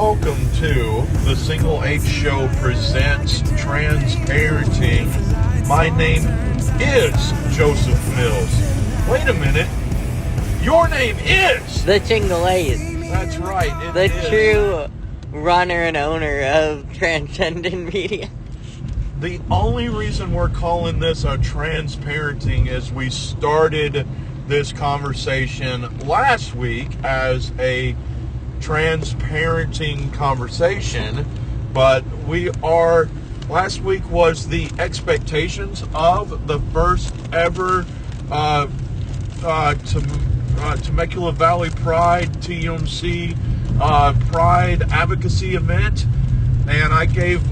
Welcome to the Single H Show presents Transparenting. My name is Joseph Mills. Wait a minute. Your name is The Single H. That's right. The true runner and owner of Transcendent Media. The only reason we're calling this a Transparenting is we started this conversation last week as a transparenting conversation, but last week was the expectations of the first ever Temecula Valley Pride TMC Pride advocacy event, and I gave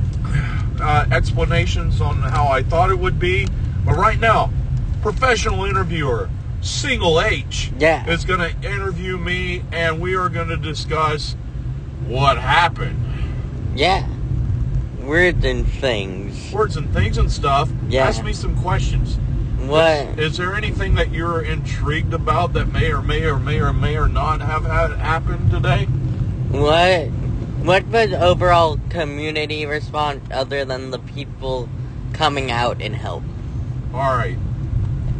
explanations on how I thought it would be. But right now, professional interviewer Single H is going to interview me, and we are going to discuss what happened. Yeah. Words and things and stuff. Yeah. Ask me some questions. What? Is there anything that you're intrigued about that may or may not have had happen today? What was overall community response other than the people coming out and help? All right.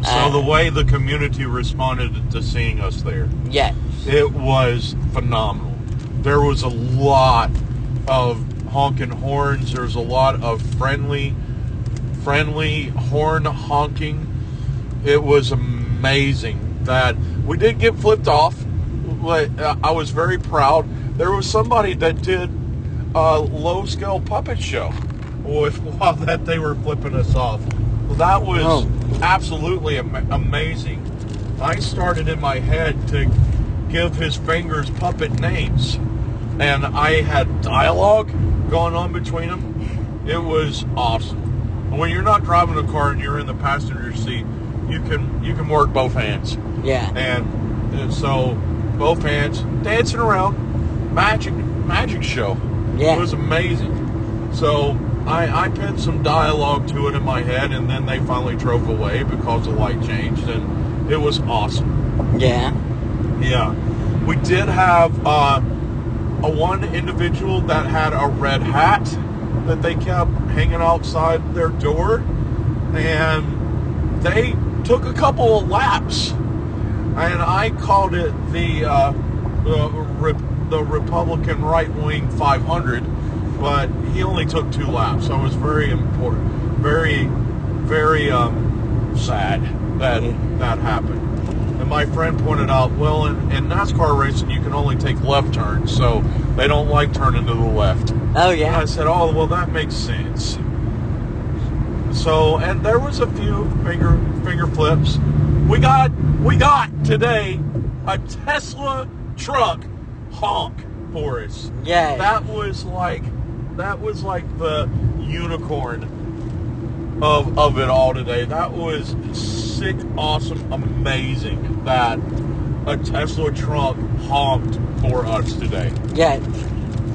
So the way the community responded to seeing us there. Yes. It was phenomenal. There was a lot of honking horns. There was a lot of friendly horn honking. It was amazing that we did get flipped off. I was very proud. There was somebody that did a low-scale puppet show while that they were flipping us off. That was absolutely amazing. I started in my head to give his fingers puppet names, and I had dialogue going on between them. It was awesome. When you're not driving a car and you're in the passenger seat, you can work both hands. Yeah. And so both hands dancing around, magic show. Yeah. It was amazing. So I pinned some dialogue to it in my head, and then they finally drove away because the light changed, and it was awesome. Yeah. Yeah. We did have a one individual that had a red hat that they kept hanging outside their door, and they took a couple of laps, and I called it the Republican right-wing 500, but he only took 2 laps. So it was very sad that happened. And my friend pointed out, well, in NASCAR racing, you can only take left turns, so they don't like turning to the left. Oh, yeah. And I said, oh, well, that makes sense. So, and there was a few finger flips. We got today a Tesla truck honk for us. Yeah. That was like the unicorn of it all today. That was sick, awesome, amazing that a Tesla truck honked for us today. Yeah.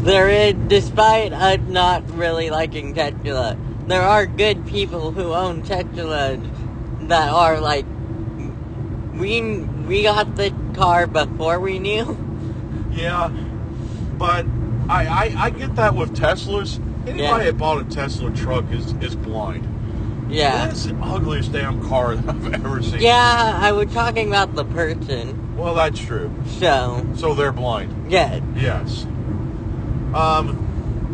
There is, despite us not really liking Tesla, there are good people who own Teslas that are like, we got the car before we knew. Yeah, but I get that with Teslas. Anybody that bought a Tesla truck is blind. Yeah. That's the ugliest damn car that I've ever seen. Yeah, I was talking about the person. Well, that's true. So they're blind. Yeah. Yes.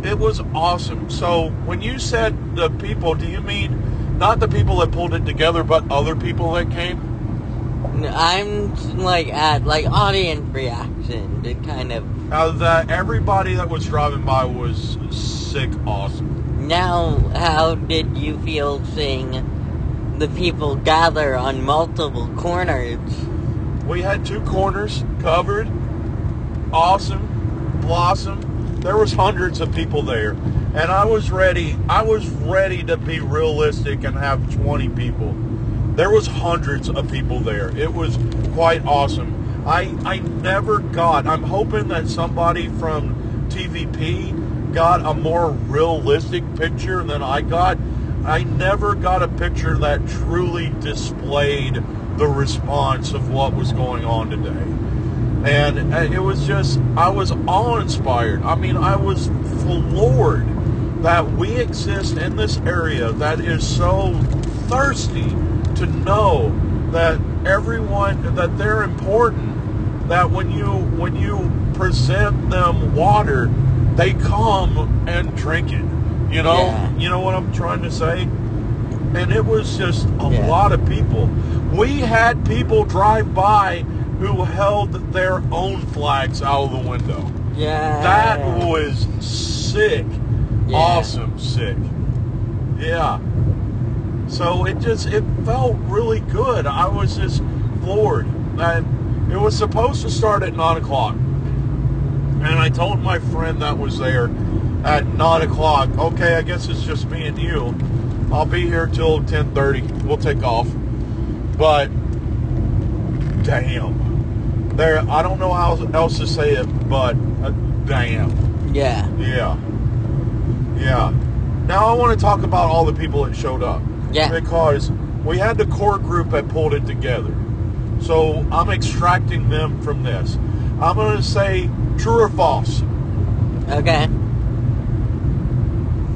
It was awesome. So when you said the people, do you mean not the people that pulled it together, but other people that came? I'm at audience reaction to kind of. That everybody that was driving by was sick, awesome. Now, how did you feel seeing the people gather on multiple corners? We had 2 corners covered. Awesome. Blossom. There was hundreds of people there. And I was ready to be realistic and have 20 people. There was hundreds of people there. It was quite awesome. I'm hoping that somebody from TVP got a more realistic picture than I got. I never got a picture that truly displayed the response of what was going on today. And it was just, I was awe-inspired. I mean, I was floored that we exist in this area that is so thirsty to know that everyone, that they're important, that when you present them water, they come and drink it. You know? Yeah. You know what I'm trying to say? And it was just a Yeah. lot of people. We had people drive by who held their own flags out of the window. Yeah. That was sick. Yeah. Awesome sick. Yeah. So it felt really good. I was just floored. And it was supposed to start at 9 o'clock. And I told my friend that was there at 9 o'clock, okay, I guess it's just me and you. I'll be here till 10:30. We'll take off. But, damn. I don't know how else to say it, but damn. Yeah. Yeah. Yeah. Now I want to talk about all the people that showed up. Yeah. Because we had the core group that pulled it together. So I'm extracting them from this. I'm going to say true or false. Okay.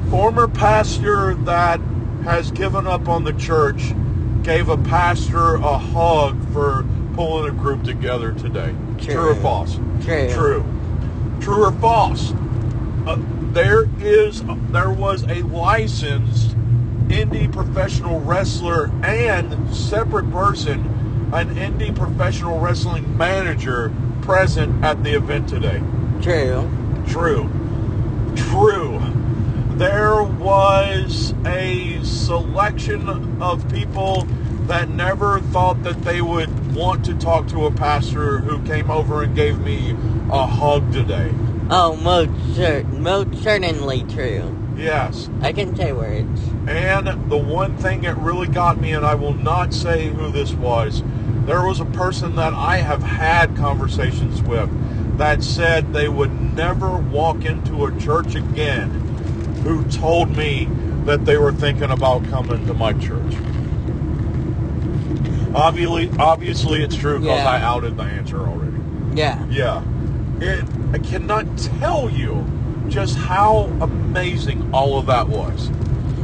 Former pastor that has given up on the church gave a pastor a hug for pulling a group together today. True or false? True. True. True or false? There was a licensed indie professional wrestler and separate person, an indie professional wrestling manager present at the event today. True. True. True. There was a selection of people that never thought that they would want to talk to a pastor who came over and gave me a hug today. Oh, most certainly true. Yes. I can say words. And the one thing that really got me, and I will not say who this was, there was a person that I have had conversations with that said they would never walk into a church again who told me that they were thinking about coming to my church. Obviously it's true because Yeah. I outed the answer already. Yeah. Yeah. I cannot tell you just how amazing all of that was.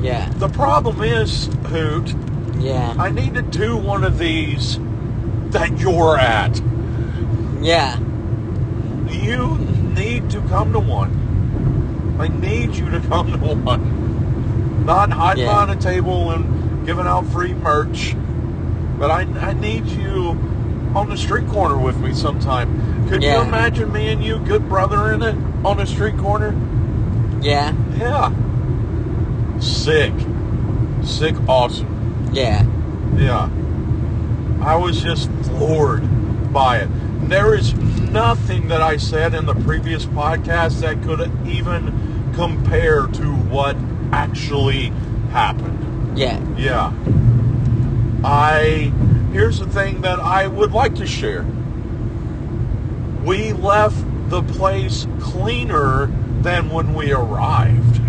Yeah. The problem is, Hoot, Yeah. I need to do one of these that you're at. Yeah. You need to come to one. I need you to come to one. Not hiding Yeah. behind a table and giving out free merch. But I need you on the street corner with me sometime. Could you Yeah. imagine me and you, good brother in it, on the street corner? Yeah. Yeah. Sick. Sick, awesome. Yeah. Yeah. I was just floored by it. There is nothing that I said in the previous podcast that could even compare to what actually happened. Yeah. Yeah. Here's the thing that I would like to share. We left the place cleaner than when we arrived.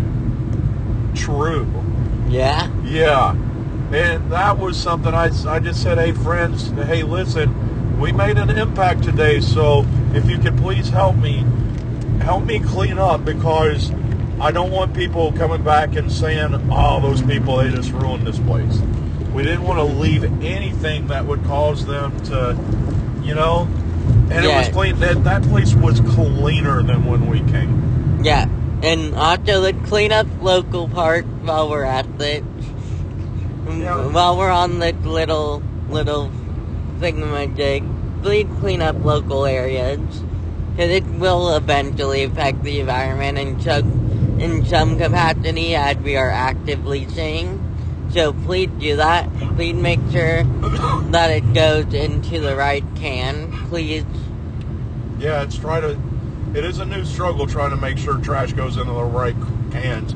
True. Yeah. Yeah. And that was something I just said, hey, friends, hey, listen, we made an impact today, so if you could please help me clean up, because I don't want people coming back and saying, oh, those people, they just ruined this place. We didn't want to leave anything that would cause them to, you know, and Yeah. it was clean. That place was cleaner than when we came. Yeah. And also, let's clean up local park while we're at it. Yeah. While we're on this little thingamajig, please clean up local areas. Because it will eventually affect the environment in some capacity, as we are actively seeing. So please do that. Please make sure that it goes into the right can, please. Yeah, it is a new struggle trying to make sure trash goes into the right cans.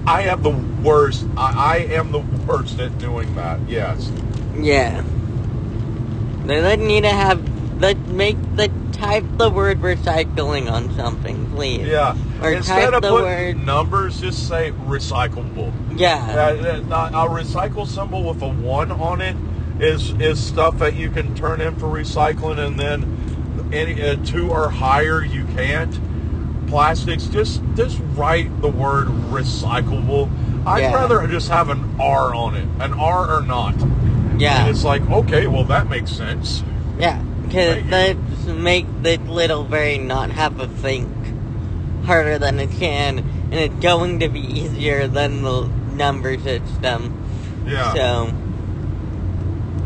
I have the worst. I am the worst at doing that. Yes. Yeah. They need to type the word recycling on something, please. Yeah. Or Instead type of the putting word. numbers, just say recyclable. Yeah. A recycle symbol with a 1 on it is stuff that you can turn in for recycling, and then any 2 or higher, you can't. Plastics, just write the word recyclable. I'd rather just have an R on it, an R or not. Yeah. And it's like, okay, well, that makes sense. Yeah, because that makes the little brain not have to think harder than it can, and it's going to be easier than the number system. Yeah. So,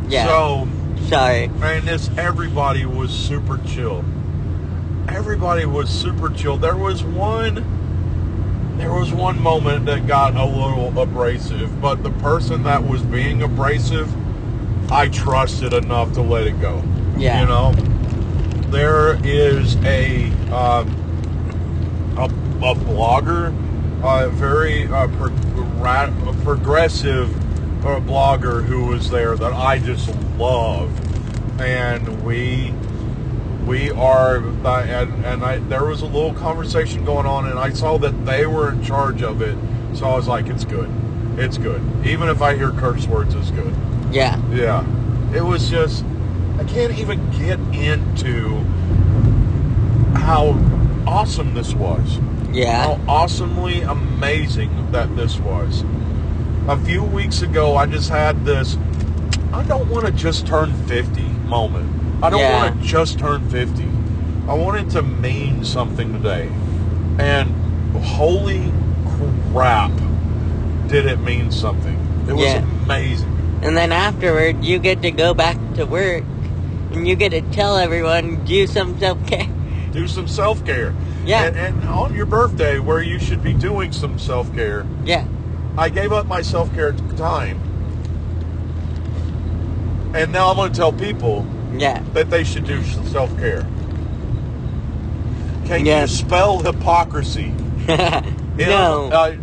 yeah. So, sorry. And everybody was super chill. Everybody was super chill. There was one moment that got a little abrasive, but the person that was being abrasive, I trusted enough to let it go. Yeah. You know, there is a blogger, very progressive blogger who was there that I just love, and we are, and there was a little conversation going on, and I saw that they were in charge of it, so I was like, it's good. Even if I hear curse words, it's good. Yeah. Yeah. It was just, I can't even get into how awesome this was. Yeah. How awesomely amazing that this was. A few weeks ago, I just had this, I don't want to just turn 50 moment. I don't want to just turn 50. I want it to mean something today. And holy crap, did it mean something. It was amazing. And then afterward, you get to go back to work, and you get to tell everyone, do some self-care. Do some self-care. Yeah. And on your birthday, where you should be doing some self-care, Yeah. I gave up my self-care time. And now I'm going to tell people that they should do self-care. Can you spell hypocrisy? No.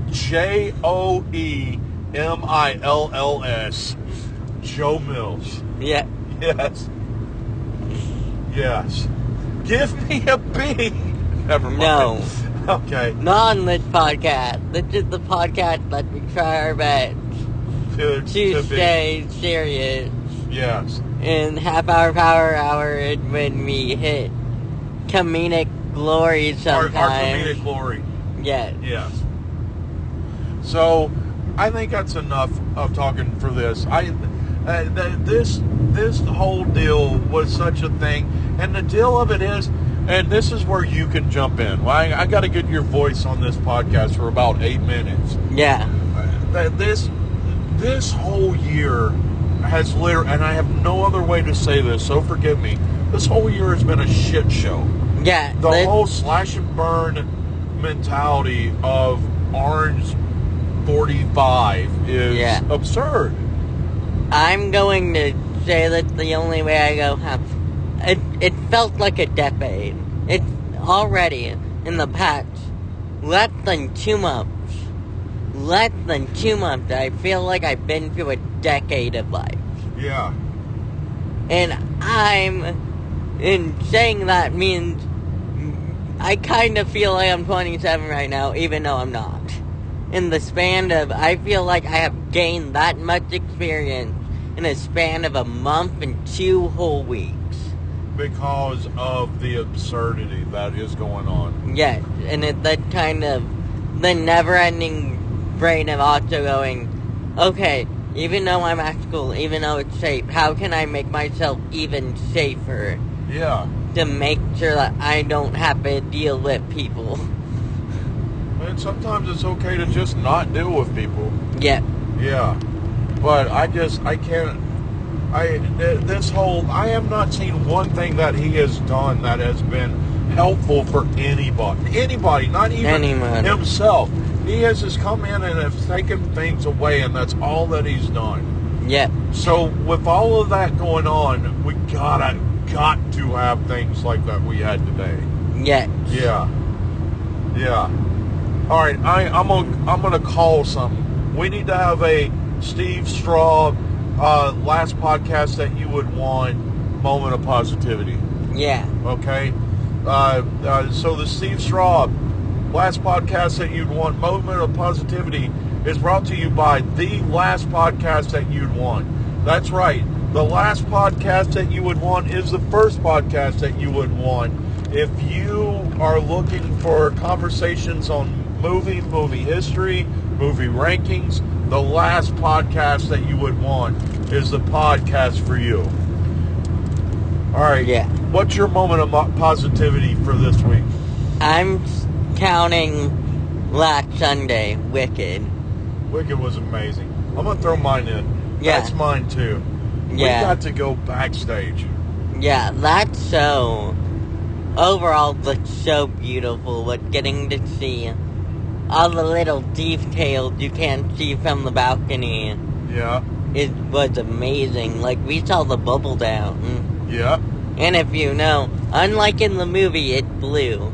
Joemills. Joe Mills. Yeah. Yes. Yes. Give me a B. Never mind. No. Okay. Not on this podcast. This is the podcast that we try our best to stay serious. Yes. In half hour, power hour, is when we hit comedic glory sometimes. Our comedic glory. Yes. Yes. So, I think that's enough of talking for this. This whole deal was such a thing, and the deal of it is, and this is where you can jump in. Well, I got to get your voice on this podcast for about 8 minutes. Yeah. This whole year has literally, and I have no other way to say this, so forgive me. This whole year has been a shit show. Yeah. The whole slash and burn mentality of Orange 45 is absurd. I'm going to say that the only way I go it felt like a decade. It's already in the past less than 2 months. I feel like I've been through a decade of life. Yeah. And in saying that means I kind of feel like I'm 27 right now, even though I'm not. In the span of, I feel like I have gained that much experience in a span of a month and 2 whole weeks. Because of the absurdity that is going on. Yes, and it's that kind of the never-ending brain of also going, okay, even though I'm at school, even though it's safe, how can I make myself even safer? Yeah. To make sure that I don't have to deal with people. And sometimes it's okay to just not deal with people. Yeah. Yeah. But I have not seen one thing that he has done that has been helpful for anybody, not even himself. He has just come in and has taken things away, and that's all that he's done. Yeah. So with all of that going on, we got to have things like that we had today. Yeah. Yeah. Yeah. All right, I'm gonna call something. We need to have a Steve Straw last podcast that you would want moment of positivity. Yeah. Okay. So the Steve Straw last podcast that you'd want moment of positivity is brought to you by the last podcast that you'd want. That's right. The last podcast that you would want is the first podcast that you would want. If you are looking for conversations on movie history, movie rankings, the last podcast that you would want is the podcast for you. All right. Yeah. What's your moment of positivity for this week? I'm counting last Sunday, Wicked. Wicked was amazing. I'm going to throw mine in. Yeah. That's mine too. We Yeah. got to go backstage. Yeah, that show, overall, looks so beautiful. But getting to see all the little details you can't see from the balcony, Yeah. it was amazing. Like, we saw the bubble down. Yeah. And if you know, unlike in the movie, it's blue.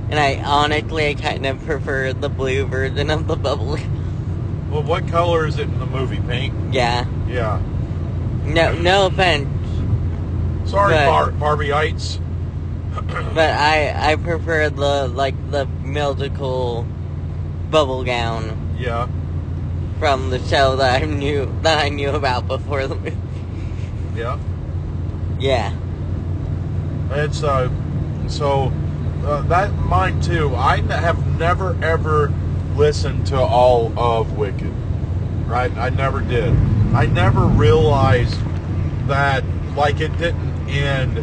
And I kind of prefer the blue version of the bubble. Well, what color is it in the movie? Pink? Yeah. Yeah. No offense, Sorry, But- Barbieites. but I prefer the musical bubble gown Yeah. from the show that I knew about before the movie. Yeah. Yeah. It's that mine too. I have never ever listened to all of Wicked. Right? I never did. I never realized that like it didn't end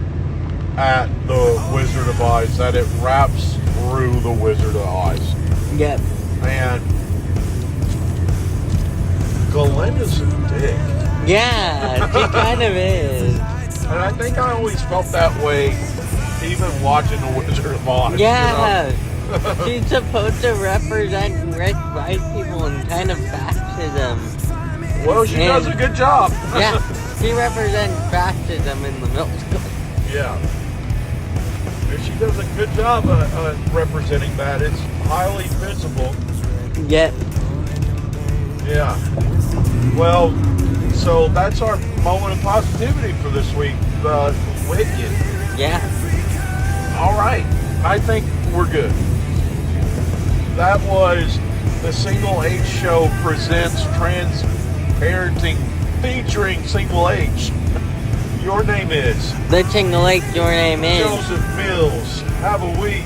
at the Wizard of Oz, that it wraps through the Wizard of Oz. Yep. And Glinda's a dick. Yeah, she kind of is. And I think I always felt that way even watching The Wizard of Oz. Yeah. She's supposed to represent rich white people and kind of fascism. Well, she does a good job. Yeah, she represents fascism in the middle school. Yeah. And she does a good job representing that. It's highly visible. Yep. Yeah. Well, so that's our moment of positivity for this week. Wicked. Yeah. All right. I think we're good. That was the Single H Show presents Trans Parenting featuring Single H. Your name is The Single Lake, your name is. Joseph Mills. Have a week.